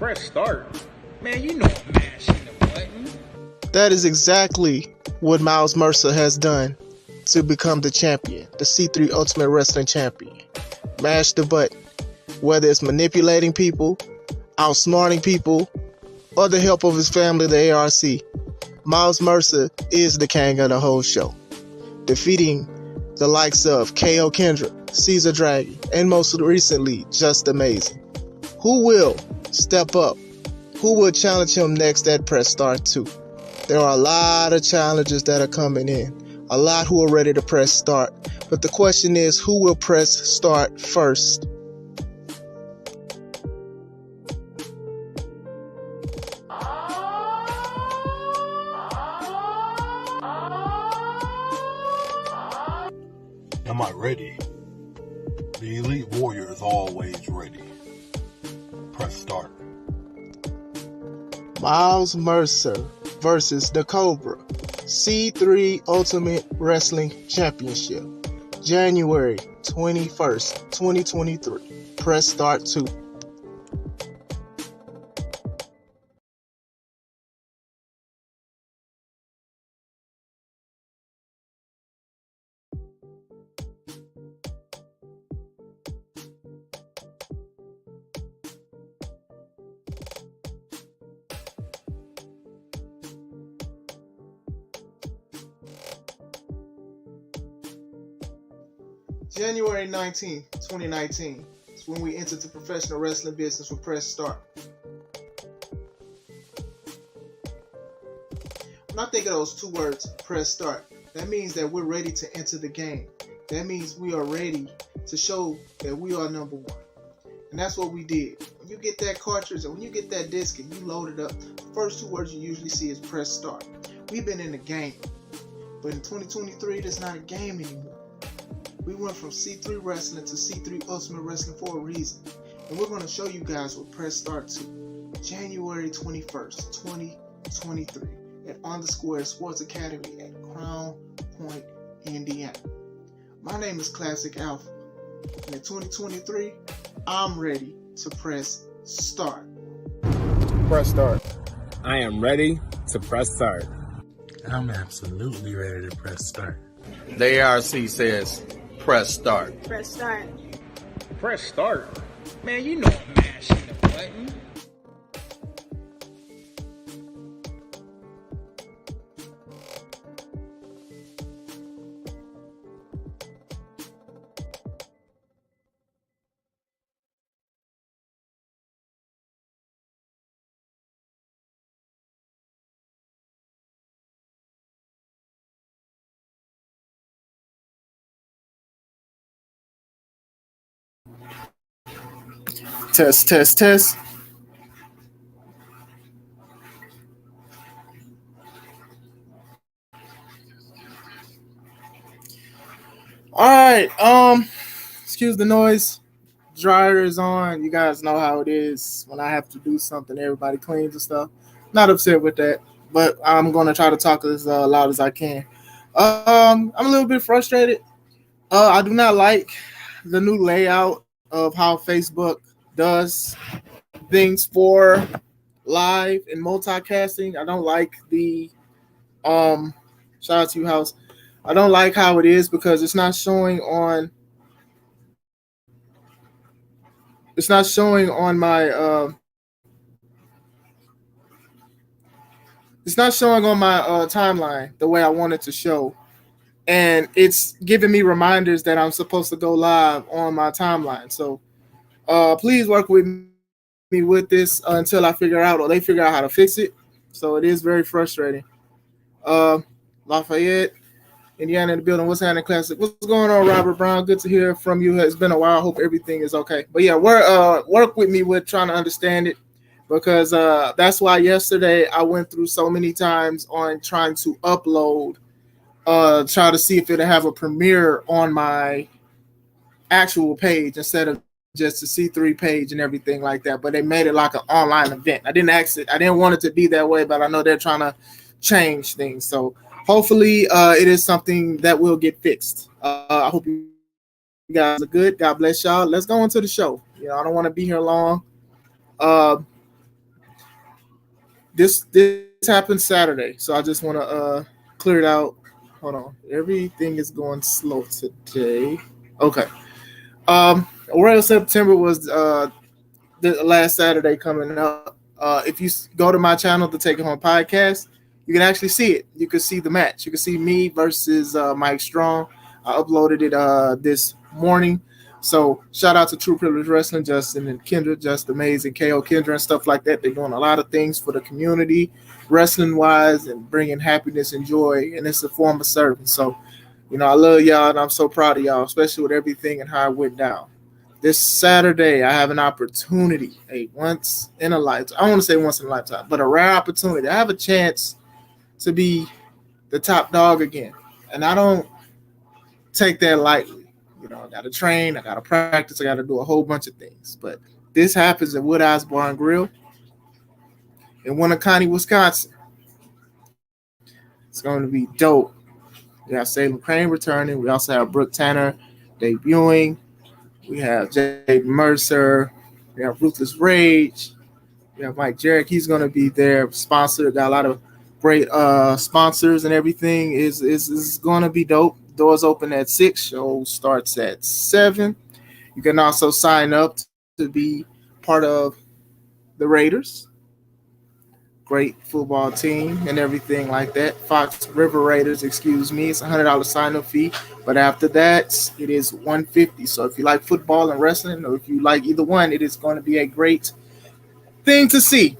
Press start. Man, you know I'm mashing the button. That is exactly what Miles Mercer has done to become the champion, the C3 Ultimate Wrestling Champion. Mash the button. Whether it's manipulating people, outsmarting people, or the help of his family, the ARC, Miles Mercer is the king of the whole show, defeating the likes of KO Kendrick, Caesar Dragon, and most recently, Just Amazing. Who will step up? Who will challenge him next at Press Start 2? There are a lot of challenges that are coming in, a lot who are ready to press start, but the question is, who will press start first? Am I ready? The Elite Warrior is always ready. Press start. Miles Mercer versus the Cobra, C3 Ultimate Wrestling Championship, January 21st, 2023. Press start 2. January 19th, 2019 is when we entered the professional wrestling business with Press Start. When I think of those two words, Press Start, that means that we're ready to enter the game. That means we are ready to show that we are number one. And that's what we did. When you get that cartridge or when you get that disc and you load it up, the first two words you usually see is Press Start. We've been in the game. But in 2023, it's not a game anymore. We went from C3 Wrestling to C3 Ultimate Wrestling for a reason. And we're going to show you guys what Press Start 2, January 21st, 2023 at On The Square Sports Academy at Crown Point, Indiana. My name is Classic Alpha. And in 2023, I'm ready to press start. Press start. I am ready to press start. I'm absolutely ready to press start. The ARC says, press start. Press start. Press start. Man, you know I'm mashing the button. Test, test, test. All right. Excuse the noise. Dryer is on. You guys know how it is when I have to do something. Everybody cleans and stuff. Not upset with that, but I'm gonna try to talk as loud as I can. I'm a little bit frustrated. I do not like the new layout of how Facebook does things for live and multicasting. I don't like the shout out to you, House. I don't like how it is because it's not showing on my timeline the way I want it to show. And it's giving me reminders that I'm supposed to go live on my timeline. So please work with me with this until I figure out or they figure out how to fix it. So it is very frustrating. Lafayette, Indiana in the building. What's happening, Classic? What's going on, Robert Brown? Good to hear from you. It's been a while. I hope everything is okay. But yeah, work with me with trying to understand it because that's why yesterday I went through so many times on trying to upload, try to see if it'll have a premiere on my actual page instead of just a C3 page and everything like that. But they made it like an online event. I didn't want it to be that way, but I know they're trying to change things. So hopefully it is something that will get fixed. I hope you guys are good. God bless y'all. Let's go into the show. I don't want to be here long. This happened Saturday, so I just want to clear it out. Hold on, everything is going slow today. Okay. Royal September was the last Saturday coming up. If you go to my channel, the Take It Home podcast, you can actually see it. You can see the match. You can see me versus Mike Strong. I uploaded it this morning. So shout out to True Privilege Wrestling, Justin and Kendra, just amazing, KO Kendra and stuff like that. They're doing a lot of things for the community, wrestling wise, and bringing happiness and joy. And it's a form of service. So, I love y'all, and I'm so proud of y'all, especially with everything and how it went down. This Saturday, I have an opportunity, a once in a lifetime. I don't want to say once in a lifetime, but a rare opportunity. I have a chance to be the top dog again, and I don't take that lightly. I got to train, I got to practice, I got to do a whole bunch of things. But this happens at Wood Osborne Grill in Winneconne, Wisconsin. It's going to be dope. We have Salem Crane returning. We also have Brooke Tanner debuting. We have Jay Mercer. We have Ruthless Rage. We have Mike Jarrett. He's going to be there. Sponsored. Got a lot of great sponsors and everything. Is going to be dope. Doors open at 6. Show starts at 7. You can also sign up to be part of the Raiders. Great football team and everything like that. Fox River Raiders, excuse me. It's a $100 sign-up fee. But after that, it is $150. So if you like football and wrestling, or if you like either one, it is going to be a great thing to see.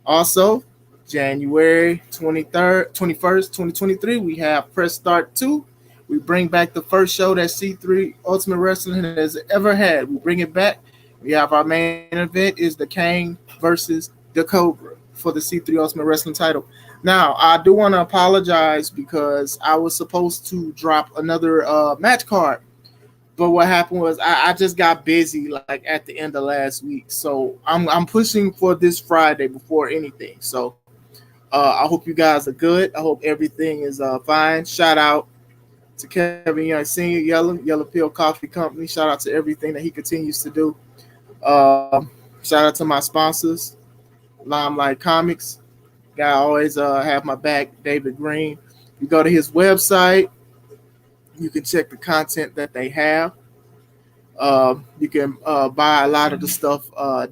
Also, January 21st, 2023, we have Press Start 2. We bring back the first show that C3 Ultimate Wrestling has ever had. We bring it back. We have our main event is the Kane versus the Cobra for the C3 Ultimate Wrestling title. Now, I do want to apologize because I was supposed to drop another match card. But what happened was I just got busy like at the end of last week. So I'm pushing for this Friday before anything. So I hope you guys are good. I hope everything is fine. Shout out to Kevin Young Sr., Yellow Pill Coffee Company. Shout out to everything that he continues to do. Shout out to my sponsors, Limelight Comics. Guy always have my back, David Green. You go to his website, you can check the content that they have. You can buy a lot of the stuff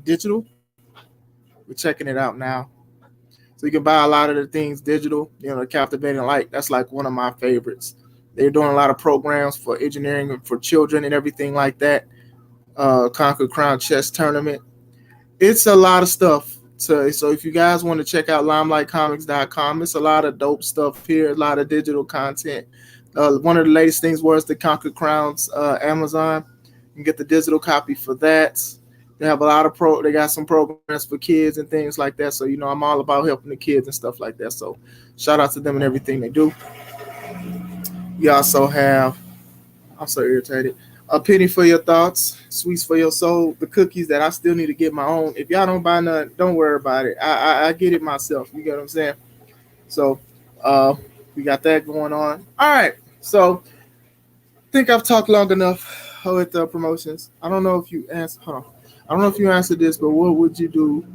digital. We're checking it out now. So you can buy a lot of the things digital. Captivating Light, that's like one of my favorites. They're doing a lot of programs for engineering and for children and everything like that. Conquer Crown Chess Tournament. It's a lot of stuff. So if you guys want to check out limelightcomics.com, it's a lot of dope stuff here, a lot of digital content. One of the latest things was the Conquer Crowns Amazon. You can get the digital copy for that. They have a lot of they got some programs for kids and things like that. So, I'm all about helping the kids and stuff like that. So shout out to them and everything they do. You also have, I'm so irritated, A Penny for Your Thoughts, Sweets for Your Soul, the cookies that I still need to get my own. If y'all don't buy none, don't worry about it. I get it myself. You get what I'm saying? So we got that going on. All right. So I think I've talked long enough with the promotions. I don't know if you answered this, but what would you do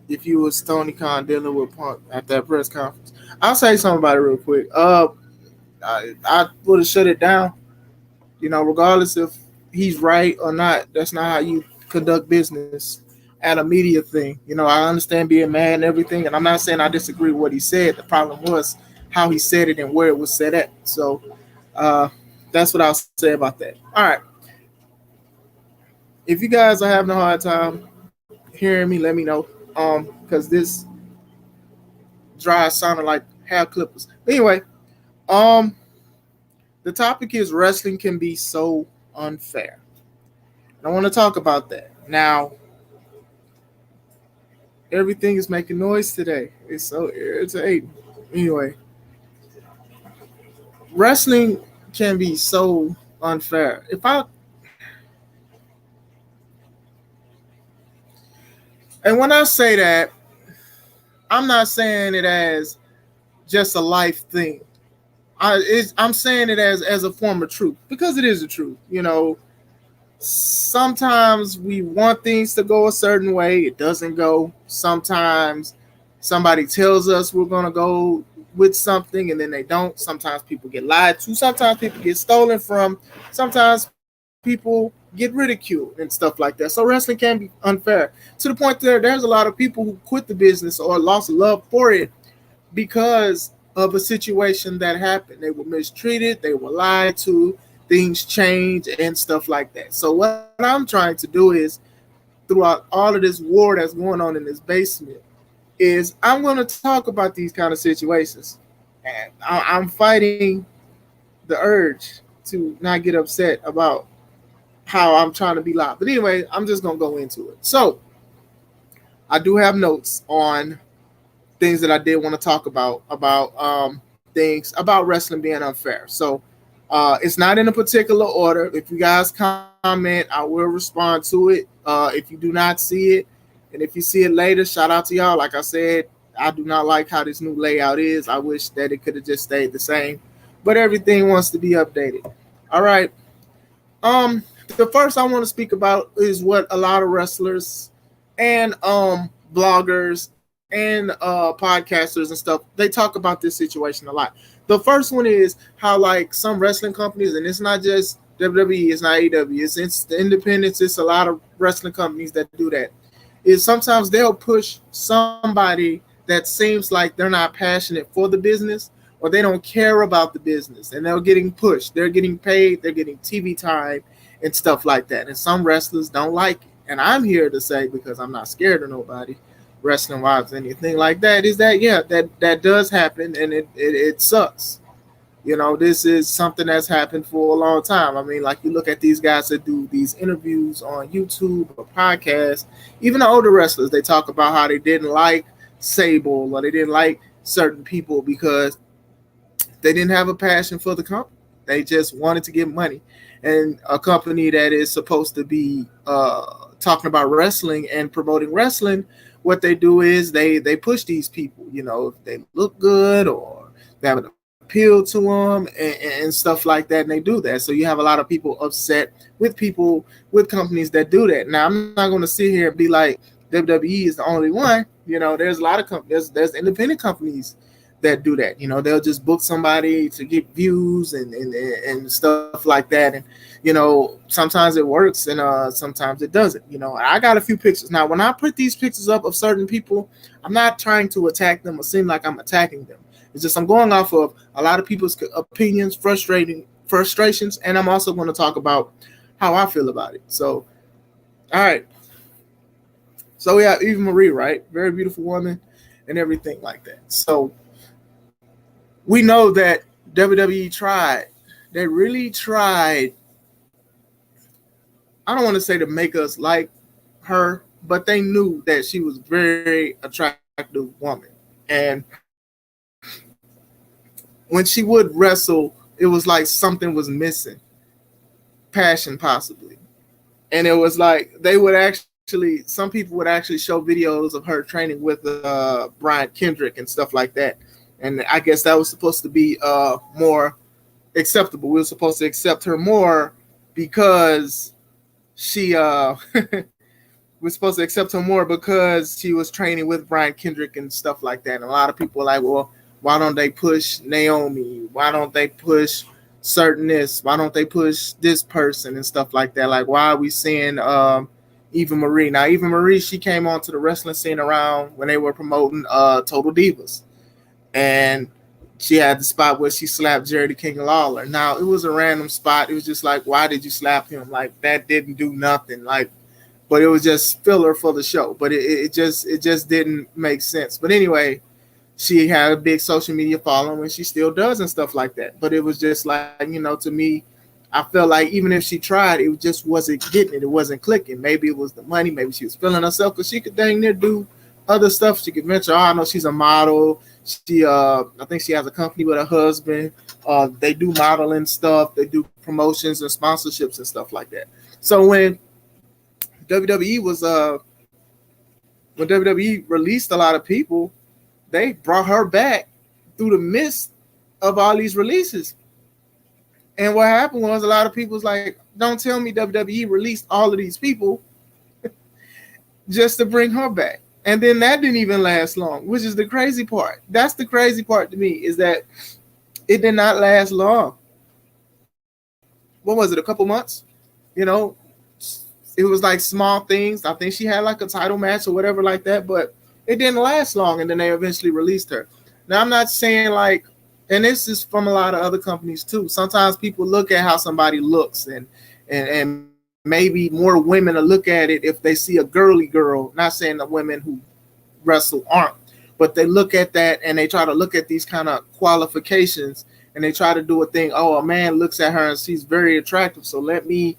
if you was Tony Khan dealing with Punk at that press conference? I'll say something about it real quick. I would have shut it down. Regardless if he's right or not, that's not how you conduct business at a media thing. I understand being mad and everything, and I'm not saying I disagree with what he said. The problem was how he said it and where it was said at. So that's what I'll say about that. All right. If you guys are having a hard time hearing me, let me know. Because this dry sounded like hair clippers. But anyway, the topic is wrestling can be so unfair. And I want to talk about that. Now, everything is making noise today. It's so irritating. Anyway, wrestling can be so unfair. And when I say that, I'm not saying it as just a life thing. I'm saying it as a form of truth, because it is the truth. sometimes we want things to go a certain way, it doesn't go. Sometimes somebody tells us we're going to go with something and then they don't. Sometimes people get lied to, sometimes people get stolen from, sometimes people get ridiculed and stuff like that. So wrestling can be unfair to the point that there's a lot of people who quit the business or lost love for it because of a situation that happened. They were mistreated, they were lied to, things change and stuff like that. So what I'm trying to do is, throughout all of this war that's going on in this basement, is I'm going to talk about these kind of situations. And I'm fighting the urge to not get upset about how I'm trying to be loud. But anyway, I'm just going to go into it. So I do have notes on things that I did want to talk about things about wrestling being unfair. So it's not in a particular order. If you guys comment, I will respond to it. If you do not see it, and if you see it later, shout out to y'all. Like I said, I do not like how this new layout is. I wish that it could have just stayed the same, but everything wants to be updated. All right. The first I want to speak about is what a lot of wrestlers and bloggers and podcasters and stuff, they talk about this situation a lot. The first one is how, like, some wrestling companies, and it's not just WWE, it's not AEW, it's the independents, it's a lot of wrestling companies that do that, is sometimes they'll push somebody that seems like they're not passionate for the business or they don't care about the business, and they're getting pushed. They're getting paid, they're getting TV time and stuff like that. And some wrestlers don't like it. And I'm here to say, because I'm not scared of nobody, wrestling wives, anything like that, is that, yeah, that does happen, and it sucks. You know, this is something that's happened for a long time. I mean, like, you look at these guys that do these interviews on YouTube or podcasts, even the older wrestlers, they talk about how they didn't like Sable or they didn't like certain people because they didn't have a passion for the company. They just wanted to get money. And a company that is supposed to be talking about wrestling and promoting wrestling, what they do is they push these people, you know, if they look good or they have an appeal to them and stuff like that, and they do that. So you have a lot of people upset with people, with companies that do that. Now, I'm not going to sit here and be like WWE is the only one. You know, there's a lot of companies, there's independent companies that do that. You know, they'll just book somebody to get views and stuff like that. And, you know, sometimes it works and sometimes it doesn't. You know, I got a few pictures. Now, when I put these pictures up of certain people, I'm not trying to attack them or seem like I'm attacking them. It's just I'm going off of a lot of people's opinions, frustrations, and I'm also going to talk about how I feel about it. So, all right. So we have Eva Marie, right? Very beautiful woman and everything like that. So we know that WWE tried. They really tried. I don't want to say to make us like her, but they knew that she was a very attractive woman. And when she would wrestle, it was like something was missing. Passion, possibly. And it was like they would actually, some people would actually show videos of her training with Brian Kendrick and stuff like that. And I guess that was supposed to be more acceptable. We were supposed to accept her more because she we're supposed to accept her more because she was training with Brian Kendrick and stuff like that. And a lot of people are like, well, why don't they push Naomi? Why don't they push certain this? Why don't they push this person and stuff like that? Like, why are we seeing Eva Marie? Now, Eva Marie, she came onto the wrestling scene around when they were promoting Total Divas. And she had the spot where she slapped Jerry the King Lawler. Now, it was a random spot. It was just like, why did you slap him? Like, that didn't do nothing. Like, but it was just filler for the show. But it just didn't make sense. But anyway, she had a big social media following, and she still does and stuff like that. But it was just like, you know, to me, I felt like even if she tried, it just wasn't getting it. It wasn't clicking. Maybe it was the money. Maybe she was feeling herself because she could dang near do other stuff. She could venture. Oh, I know she's a model. She, I think she has a company with her husband. They do modeling stuff. They do promotions and sponsorships and stuff like that. So when WWE released a lot of people, they brought her back through the midst of all these releases. And what happened was a lot of people was like, don't tell me WWE released all of these people just to bring her back. And then that didn't even last long, which is the crazy part. That's the crazy part to me, is that it did not last long. What was it, a couple months? You know, it was like small things. I think she had like a title match or whatever like that, but it didn't last long, and then they eventually released her. Now, I'm not saying like, and this is from a lot of other companies too. Sometimes people look at how somebody looks, and maybe more women will look at it if they see a girly girl. Not saying the women who wrestle aren't, but they look at that and they try to look at these kind of qualifications, and they try to do a thing. Oh, a man looks at her and she's very attractive, so let me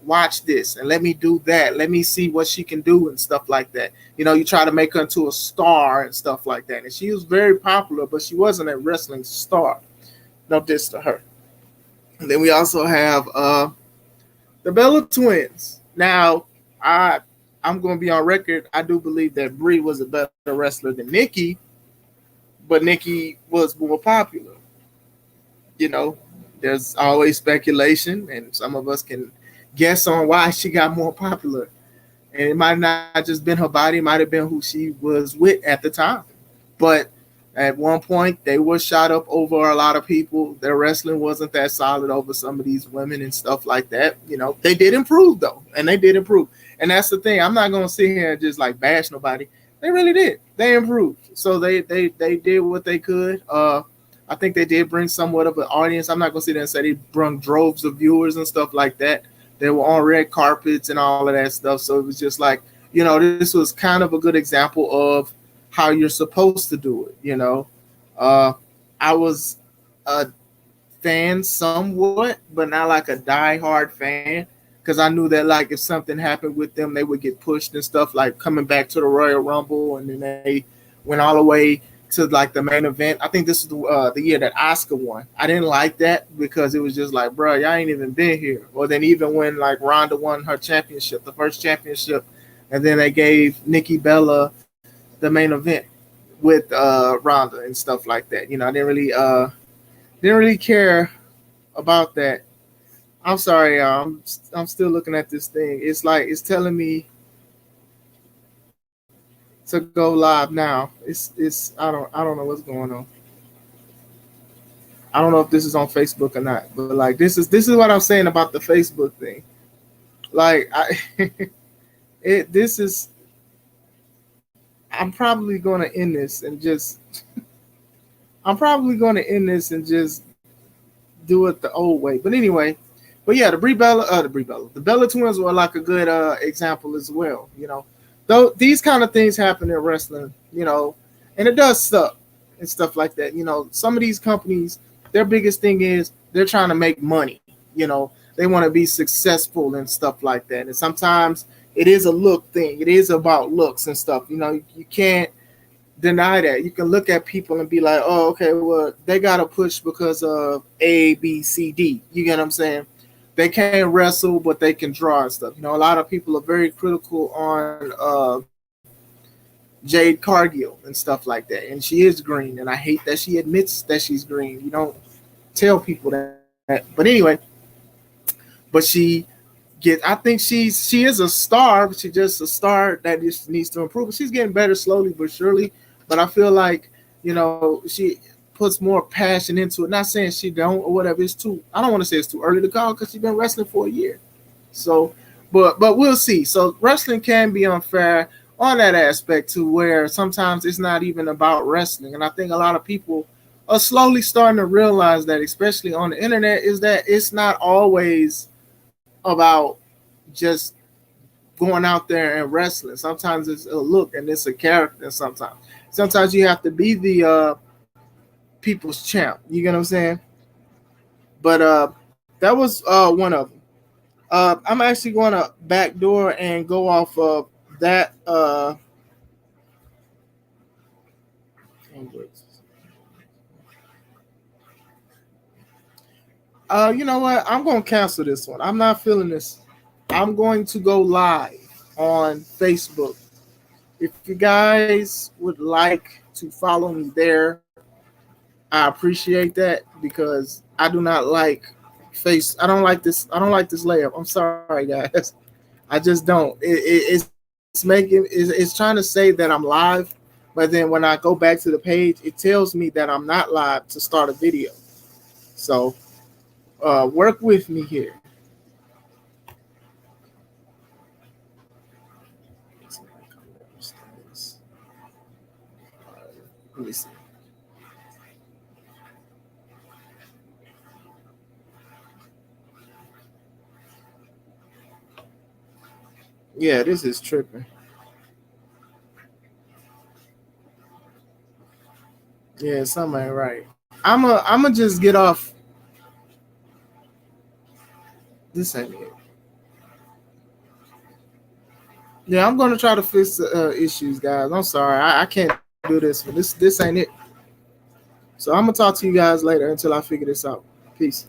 watch this and let me do that. Let me see what she can do and stuff like that. You know, you try to make her into a star and stuff like that. And she was very popular, but she wasn't a wrestling star. No diss to her. And then we also have the Bella Twins. Now, I'm going to be on record. I do believe that Brie was a better wrestler than Nikki, but Nikki was more popular. You know, there's always speculation, and some of us can guess on why she got more popular. And it might not just been her body, it might have been who she was with at the time. But at one point, they were shot up over a lot of people. Their wrestling wasn't that solid over some of these women and stuff like that. You know, they did improve, though, and they did improve. And that's the thing. I'm not going to sit here and just like bash nobody. They really did. They improved. So they did what they could. I think they did bring somewhat of an audience. I'm not going to sit there and say they brought droves of viewers and stuff like that. They were on red carpets and all of that stuff. So it was just like, you know, this was kind of a good example of how you're supposed to do it. You know, I was a fan somewhat, but not like a diehard fan, because I knew that like if something happened with them, they would get pushed and stuff, like coming back to the Royal Rumble, and then they went all the way to like the main event. I think this is the year that Asuka won. I didn't like that because it was just like, bro, y'all ain't even been here. Or then even when like Ronda won her championship, the first championship, and then they gave Nikki Bella the main event with Ronda and stuff like that. You know, I didn't really care about that. I'm sorry, y'all. I'm still looking at this thing. It's like it's telling me to go live now. It's I don't know what's going on. I don't know if this is on Facebook or not, but like this is what I'm saying about the Facebook thing. Like I'm probably going to end this and just do it the old way. But anyway, but yeah, the Bella Twins were like a good example as well, you know. Though these kind of things happen in wrestling, you know, and it does suck and stuff like that. You know, some of these companies, their biggest thing is they're trying to make money. You know, they want to be successful and stuff like that. And sometimes it is a look thing. It is about looks and stuff. You know, you can't deny that. You can look at people and be like, oh, okay, well, they got to push because of A, B, C, D. You get what I'm saying? They can't wrestle, but they can draw and stuff. You know, a lot of people are very critical on Jade Cargill and stuff like that. And she is green, and I hate that she admits that she's green. You don't tell people that. But anyway, but I think she is a star, but she's just a star that just needs to improve. She's getting better slowly but surely. But I feel like, you know, she puts more passion into it. Not saying she don't or whatever. I don't want to say it's too early to call because she's been wrestling for a year. So, but we'll see. So wrestling can be unfair on that aspect to where sometimes it's not even about wrestling. And I think a lot of people are slowly starting to realize that, especially on the internet, is that it's not always about just going out there and wrestling. Sometimes it's a look and it's a character. Sometimes you have to be the people's champ. You get what I'm saying? But that was one of them. I'm actually going to backdoor and go off of that. You know what? I'm going to cancel this one. I'm not feeling this. I'm going to go live on Facebook. If you guys would like to follow me there, I appreciate that, because I do not like face. I don't like this. I don't like this layup. I'm sorry, guys. I just don't. It's trying to say that I'm live, but then when I go back to the page, it tells me that I'm not live to start a video. So work with me here. Let me see. Yeah, this is tripping. Yeah, something ain't right. I'ma just get off. This ain't it. Yeah, I'm gonna try to fix the issues, guys. I'm sorry, I can't do this. This ain't it. So I'm gonna talk to you guys later until I figure this out. Peace.